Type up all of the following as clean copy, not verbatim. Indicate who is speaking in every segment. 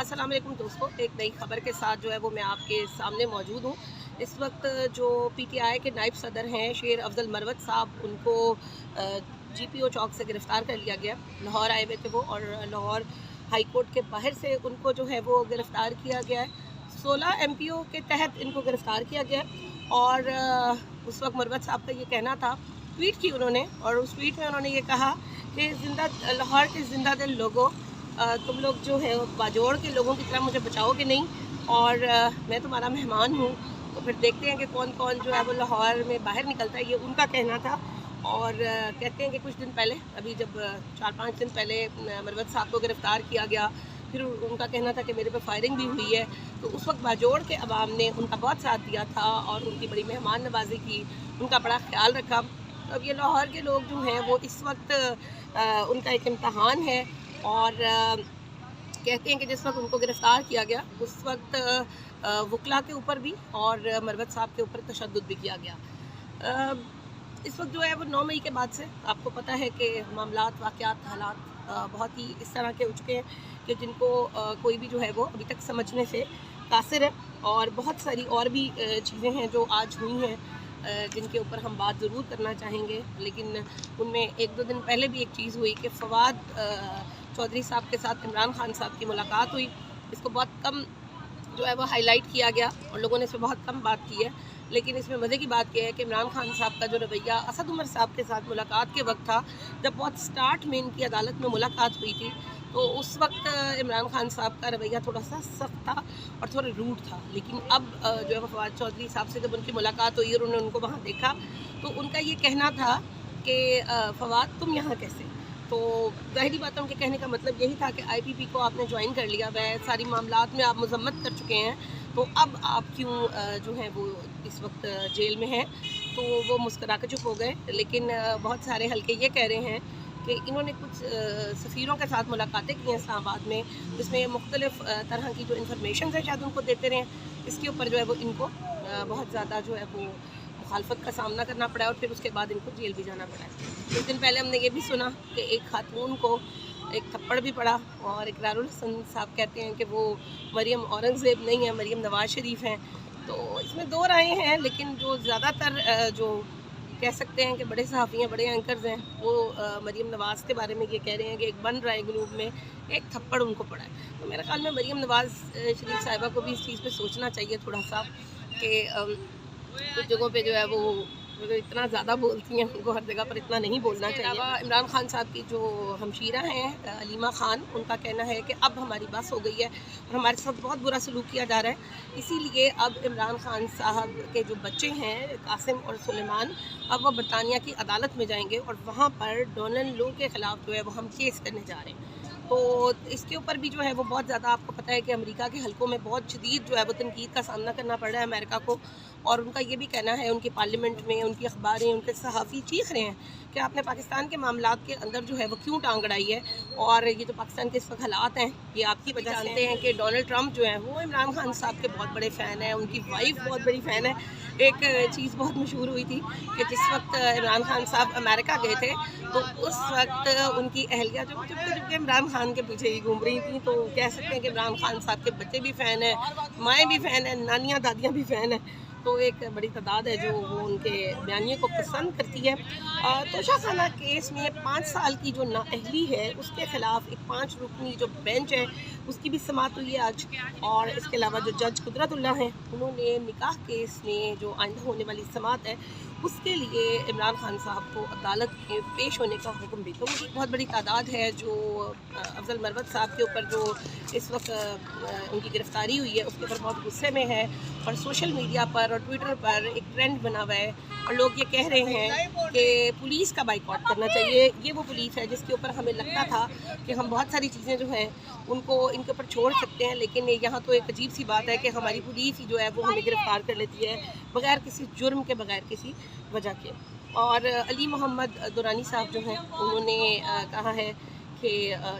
Speaker 1: अस्सलाम वालेकुम दोस्तों, एक नई खबर के साथ जो है वो मैं आपके सामने मौजूद हूँ। इस वक्त जो पीटीआई के नायब सदर हैं शेर अफजल मरवत साहब, उनको जीपीओ चौक से गिरफ़्तार कर लिया गया। लाहौर आए हुए थे वो, और लाहौर हाई कोर्ट के बाहर से उनको जो है वो गिरफ़्तार किया गया है। 16 एमपीओ के तहत इनको गिरफ़्तार किया गया। और उस वक्त मरवत साहब का ये कहना था, ट्वीट की उन्होंने, और उस ट्वीट में उन्होंने ये कहा कि लाहौर के ज़िंदा दिल लोगों, तुम लोग जो है बाजोड़ के लोगों की तरह मुझे बचाओगे नहीं, और मैं तुम्हारा मेहमान हूँ। तो फिर देखते हैं कि कौन कौन जो है वो लाहौर में बाहर निकलता है, ये उनका कहना था। और कहते हैं कि कुछ दिन पहले, अभी जब 4-5 दिन पहले मरवत साहब को गिरफ़्तार किया गया, फिर उनका कहना था कि मेरे पे फायरिंग भी हुई है। तो उस वक्त बाजोड़ के अवाम ने उनका बहुत साथ दिया था और उनकी बड़ी मेहमान नवाजी की, उनका बड़ा ख्याल रखा। तो अब ये लाहौर के लोग जो हैं वो इस वक्त उनका एक इम्तहान है। और कहते हैं कि जिस वक्त उनको गिरफ़्तार किया गया उस वक्त वकला के ऊपर भी और मरवत साहब के ऊपर तशद्दुद भी किया गया। इस वक्त जो है वो 9 मई के बाद से आपको पता है कि मामलात, वाक़यात, हालात बहुत ही इस तरह के हो चुके हैं कि जिनको कोई भी जो है वो अभी तक समझने से कासिर है। और बहुत सारी और भी चीज़ें हैं जो आज हुई हैं जिनके ऊपर हम बात ज़रूर करना चाहेंगे। लेकिन उनमें 1-2 दिन पहले भी एक चीज़ हुई कि फवाद चौधरी साहब के साथ इमरान खान साहब की मुलाकात हुई। इसको बहुत कम जो है वो हाईलाइट किया गया और लोगों ने इस पर बहुत कम बात की है। लेकिन इसमें मज़े की बात यह है कि इमरान खान साहब का जो रवैया असद उमर साहब के साथ मुलाकात के वक्त था, जब बहुत स्टार्ट में इनकी अदालत में मुलाकात हुई थी, तो उस वक्त इमरान खान साहब का रवैया थोड़ा सा सख्त था और थोड़ा रूड था। लेकिन अब जो है वो फवाद चौधरी साहब से जब उनकी मुलाकात हुई और उन्होंने उनको वहाँ देखा, तो उनका ये कहना था कि फवाद तुम यहाँ कैसे। तो ज़ाहिरी बात है, उनके कहने का मतलब यही था कि आईपीपी को आपने ज्वाइन कर लिया, वह सारी मामलात में आप मजम्मत कर चुके हैं, तो अब आप क्यों जो है वो इस वक्त जेल में हैं। तो वो मुस्करा कर चुप हो गए। लेकिन बहुत सारे हल्के ये कह रहे हैं कि इन्होंने कुछ सफ़ीरों के साथ मुलाकातें की हैं इस्लामाबाद में, जिसमें मुख्तलिफ़ तरह की जो इन्फॉर्मेशन है शायद उनको देते रहे। इसके ऊपर जो है वो इनको बहुत ज़्यादा जो है वो मुखालफत का सामना करना पड़ा और फिर उसके बाद इनको जेल भी जाना पड़ा। कुछ दिन पहले हमने ये भी सुना कि एक खातून को एक थप्पड़ भी पड़ा, और इकरारुल हसन साहब कहते हैं कि वो मरियम औरंगज़ेब नहीं है, मरियम नवाज़ शरीफ हैं। तो इसमें 2 राहें हैं, लेकिन जो ज़्यादातर जो कह सकते हैं कि बड़े सहाफ़ी हैं, बड़े एंकर्स हैं, वो मरियम नवाज़ के बारे में ये कह रहे हैं कि एक बन रहा है ग्रुप में, एक थप्पड़ उनको पड़ा है। तो मेरे ख्याल में मरियम नवाज़ शरीफ साहिबा को भी इस चीज़ पे सोचना चाहिए थोड़ा सा कि कुछ जगहों पे जो है वो इतना ज़्यादा बोलती हैं, उनको हर जगह पर इतना नहीं बोलना चाहिए। इमरान खान साहब की जो हमशीरा हैं अलीमा खान, उनका कहना है कि अब हमारी बस हो गई है और हमारे साथ बहुत बुरा सलूक किया जा रहा है, इसीलिए अब इमरान खान साहब के जो बच्चे हैं कासिम और सुलेमान, अब वो बरतानिया की अदालत में जाएंगे और वहाँ पर डोनाल्ड लो के ख़िलाफ़ जो है वो हम केस करने जा रहे हैं। तो इसके ऊपर भी जो है वो बहुत ज़्यादा आपको पता है कि अमेरिका के हलकों में बहुत शदीद जो है वो तनकीद का सामना करना पड़ रहा है अमेरिका को। और उनका ये भी कहना है, उनकी पार्लियामेंट में उनकी अखबारें, उनके सहाफ़ी चीख रहे हैं कि आपने पाकिस्तान के मामलात के अंदर जो है वो क्यों टांग अड़ाई है। और ये जो पाकिस्तान के इस वक्त हालात हैं, ये आपकी वजह से जानते हैं कि डोनाल्ड ट्रंप जो है वो इमरान खान साहब के बहुत बड़े फ़ैन हैं, उनकी वाइफ बहुत बड़ी फ़ैन है। एक चीज़ बहुत मशहूर हुई थी कि जिस वक्त इमरान खान साहब अमेरिका गए थे, तो उस वक्त उनकी अहलिया जो चुपके इमरान खान के पीछे ही घूम रही थी। तो कह सकते हैं कि इमरान खान साहब के बच्चे भी फ़ैन हैं, माएँ भी फ़ैन हैं, नानियाँ दादियाँ भी फ़ैन हैं। तो एक बड़ी तादाद है जो वो उनके बयानिए को पसंद करती है। तोशा खाना केस में 5 साल की जो नाअहली है उसके ख़िलाफ़ एक 5 रुकनी जो बेंच है उसकी भी समाअत हुई है आज। और इसके अलावा जो जज कुदरतुल्लाह हैं, उन्होंने निकाह केस में जो आइंदा होने वाली समाअत है उसके लिए इमरान खान साहब को अदालत में पेश होने का हुक्म भी। तो उनकी बहुत बड़ी तादाद है जो अफजल मरवत साहब के ऊपर जो इस वक्त उनकी गिरफ़्तारी हुई है उसके ऊपर बहुत गुस्से में है। और सोशल मीडिया पर और ट्विटर पर एक ट्रेंड बना हुआ है और लोग ये कह रहे हैं कि पुलिस का बाइकआउट करना चाहिए। ये वो पुलिस है जिसके ऊपर हमें लगता था कि हम बहुत सारी चीज़ें जो हैं उनको इनके ऊपर छोड़ सकते हैं, लेकिन यहाँ तो एक अजीब सी बात है कि हमारी पुलिस ही जो है वो हमें गिरफ़्तार कर लेती है बग़ैर किसी जुर्म के, बग़ैर किसी वजह के। और अली मोहम्मद दुरानी साहब जो हैं उन्होंने कहा है कि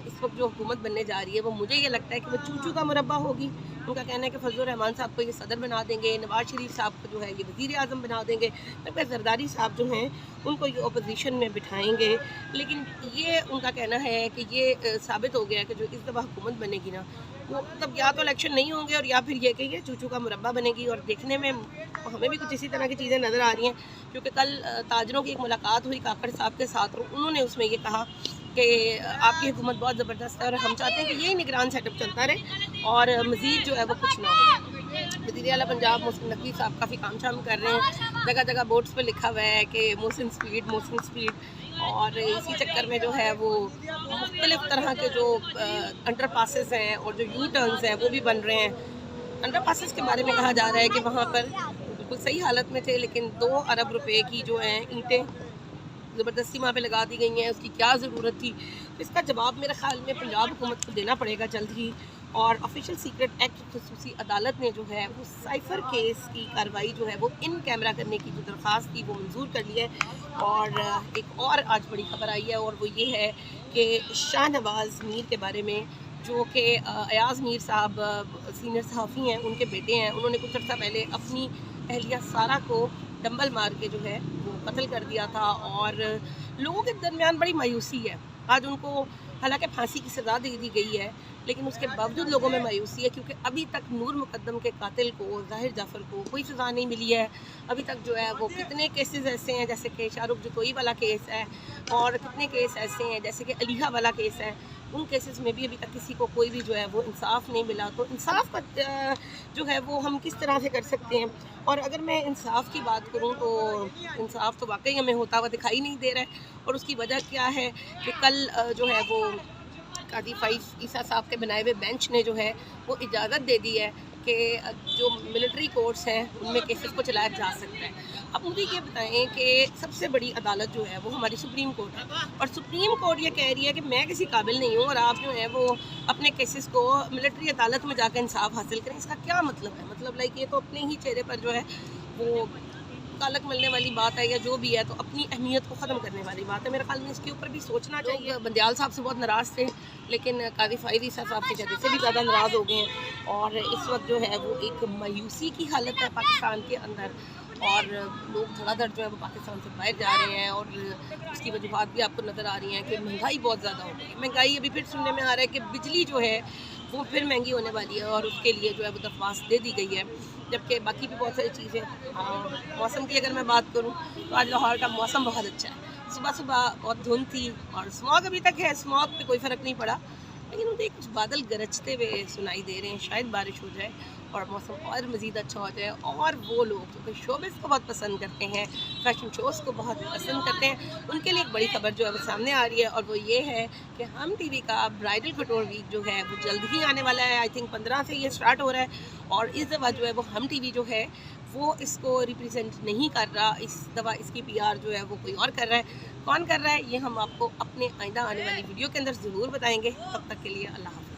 Speaker 1: इस वक्त जो हुकूमत बनने जा रही है वो मुझे ये लगता है कि वो चूचू का मुरब्बा होगी। उनका कहना है कि फजलुर रहमान साहब को ये सदर बना देंगे, नवाज शरीफ साहब को जो है ये वज़ीर आज़म बना देंगे, जबकि जरदारी साहब जो हैं उनको ये अपोजिशन में बिठाएंगे। लेकिन ये उनका कहना है कि ये साबित हो गया है कि जो इस दफ़ा हुकूमत बनेगी ना वो तब या तो इलेक्शन नहीं होंगे और या फिर ये कि ये चूचू का मुरब्बा बनेगी। और देखने में हमें भी कुछ इसी तरह की चीज़ें नज़र आ रही हैं, क्योंकि कल ताजरों की एक मुलाकात हुई काकड़ साहब के साथ और उन्होंने उसमें ये कहा कि आपकी हुकूमत बहुत ज़बरदस्त है और हम चाहते हैं कि यही निगरान सेटअप चलता रहे और मज़ीद जो है वो कुछ ना हो। वज़ीर आला पंजाब मोहसिन नकवी साहब काफ़ी काम शाम कर रहे हैं, जगह जगह बोर्ड्स पे लिखा हुआ है कि मोहसिन स्पीड, और इसी चक्कर में जो है वो मुख्तलिफ तरह के जो अंडर पासेस हैं और जो यू टर्न्स हैं वो भी बन रहे हैं। अंडर पासेस के बारे में कहा जा रहा है कि वहाँ पर बिल्कुल सही हालत में थे, लेकिन 2 अरब रुपए की जो हैं ईंटें ज़बरदस्ती वहाँ पे लगा दी गई हैं। उसकी क्या ज़रूरत थी? तो इसका जवाब मेरे ख्याल में पंजाब हुकूमत को देना पड़ेगा जल्द ही। और ऑफिशियल सीक्रेट एक्ट खसूसी अदालत ने जो है वो साइफ़र केस की कार्रवाई जो है वो इन कैमरा करने की जो दरख्वास्त थी वो मंजूर कर ली है। और एक और आज बड़ी खबर आई है और वो ये है कि शाहनवाज़ मीर के बारे में, जो कि अयाज़ मीर साहब सीनियर सहाफ़ी हैं, उनके बेटे हैं, उन्होंने कुछ अर्सा पहले अपनी अहलिया सारा को डंबल मार के जो है वो कत्ल कर दिया था। और लोगों के दरमियान बड़ी मायूसी है। आज उनको हालांकि फांसी की सज़ा दे दी गई है, लेकिन उसके बावजूद लोगों में मायूसी है, क्योंकि अभी तक नूर मुकद्दम के कातिल को, ज़ाहिर जाफ़र को कोई सज़ा नहीं मिली है। अभी तक जो है वो कितने केसेस ऐसे हैं, जैसे कि शाहरुख जतोई वाला केस है, और कितने केस ऐसे हैं जैसे कि अलीहा वाला केस है। उन केसेस में भी अभी तक किसी को कोई भी जो है वो इंसाफ नहीं मिला। तो इंसाफ का जो है वो हम किस तरह से कर सकते हैं? और अगर मैं इंसाफ की बात करूं तो इंसाफ तो वाकई हमें होता हुआ दिखाई नहीं दे रहा है। और उसकी वजह क्या है कि कल जो है वो कादी फ़ाइज़ ईसा साहब के बनाए हुए बेंच ने जो है वो इजाज़त दे दी है कि जो मिलिट्री कोर्ट्स हैं उनमें केसेस को चलाया जा सकता है। अब मुझे ये बताएं कि सबसे बड़ी अदालत जो है वो हमारी सुप्रीम कोर्ट है, और सुप्रीम कोर्ट ये कह रही है कि मैं किसी काबिल नहीं हूँ और आप जो है वो अपने केसेस को मिलिट्री अदालत में जाकर इंसाफ हासिल करें। इसका क्या मतलब है? मतलब लाइक ये तो अपने ही चेहरे पर जो है वो कालक मिलने वाली बात है, या जो भी है तो अपनी अहमियत को ख़त्म करने वाली बात है। मेरे ख्याल में इसके ऊपर भी सोचना चाहिए। बंदियाल साहब से बहुत नाराज़ थे, लेकिन कादी फ़ाइज़ ईसा साहब की जगह से भी ज़्यादा नाराज़ हो गए हैं। और इस वक्त जो है वो एक मायूसी की हालत है पाकिस्तान के अंदर, और लोग धड़ाधड़ जो है वो पाकिस्तान से बाहर जा रहे हैं। और उसकी वजूहत भी आपको नज़र आ रही हैं कि महंगाई बहुत ज़्यादा हो गई है। महंगाई अभी फिर सुनने में आ रहा है कि बिजली जो है वो फिर महंगी होने वाली है, और उसके लिए जो है वो दरख्वास्त दे दी गई है, जबकि बाकी भी बहुत सारी चीज़ें। मौसम की अगर मैं बात करूं तो आज लाहौर का मौसम बहुत अच्छा है। सुबह सुबह बहुत धुंध थी और स्मॉग अभी तक है, स्मॉग पे कोई फ़र्क नहीं पड़ा, लेकिन मुझे कुछ बादल गरजते हुए सुनाई दे रहे हैं। शायद बारिश हो जाए और मौसम और मज़ीद अच्छा हो जाए। और वो लोग जो कि शोबिज़ को बहुत पसंद करते हैं, फैशन शोज़ को बहुत पसंद करते हैं, उनके लिए एक बड़ी खबर जो है वो सामने आ रही है, और वो ये है कि हम टीवी का ब्राइडल कटोर वीक जो है वो जल्द ही आने वाला है। आई थिंक 15 से ये स्टार्ट हो रहा है, और इस दफ़ा जो है वो हम टीवी जो है वो इसको रिप्रेजेंट नहीं कर रहा। इस दफ़ा इसकी PR जो है वो कोई और कर रहा है। कौन कर रहा है ये हम आपको अपने आइंदा आने वाली वीडियो के अंदर ज़रूर बताएंगे। तब तक के लिए अल्लाह हाफ़िज़।